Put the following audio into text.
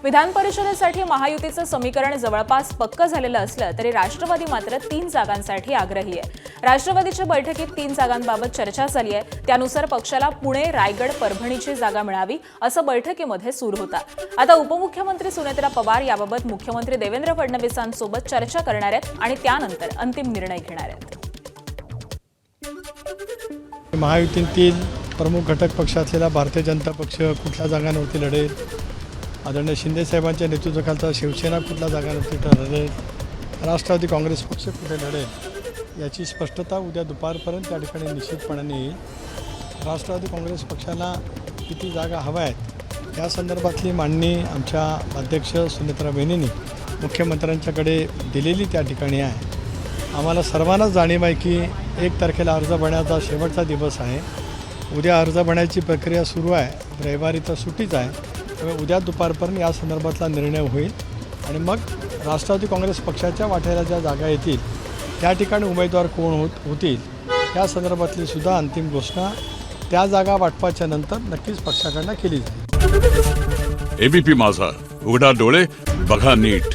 विधान परिषदेसाठी महायुतीचं समीकरण जवळपास पक्कं झालेलं असलं तरी राष्ट्रवादी मात्र 3 जागांसाठी आग्रही आहे. राष्ट्रवादीच्या बैठकीत 3 जागांबाबत चर्चा झाली आहे. त्यानुसार पक्षाला पुणे, रायगड, परभणीची जागा मिळावी असं बैठकीमध्ये सूर होता. आता उपमुख्यमंत्री सुनेत्रा पवार याबाबत मुख्यमंत्री देवेंद्र फडणवीसांसोबत चर्चा करणार आहेत आणि त्यानंतर अंतिम निर्णय घेणार आहेत. महायुतीतील प्रमुख घटक पक्ष असलेला भारतीय जनता पक्ष कुठल्या जागांवरती लढेल, आदरणीय शिंदेसाहेबांच्या नेतृत्वाखालचा शिवसेना कुठल्या जागांवरती लढेल, राष्ट्रवादी काँग्रेस पक्ष कुठे लढेल याची स्पष्टता उद्या दुपारपर्यंत त्या ठिकाणी निश्चितपणाने येईल. राष्ट्रवादी काँग्रेस पक्षाला किती जागा हव्या आहेत या संदर्भातली मांडणी आमच्या अध्यक्ष सुनेत्रा बहिणींनी मुख्यमंत्र्यांच्याकडे दिलेली त्या ठिकाणी आहे. आम्हाला सर्वांनाच जाणीव आहे की 1 तारखेला अर्ज भरण्याचा शेवटचा दिवस आहे. उद्या अर्ज भरण्याची प्रक्रिया सुरू आहे. रविवारी तर सुट्टीच आहे. त्यामुळे उद्या दुपारपर्यंत या संदर्भातला निर्णय होईल आणि मग राष्ट्रवादी काँग्रेस पक्षाच्या वाट्याला ज्या जागा येतील त्या ठिकाणी उमेदवार कोण होतील या संदर्भातली सुद्धा अंतिम घोषणा त्या जागा वाटपाच्या नंतर नक्कीच पक्षाकडनं केली जाईल. एबीपी माझा, उघडा डोळे बघा नीट.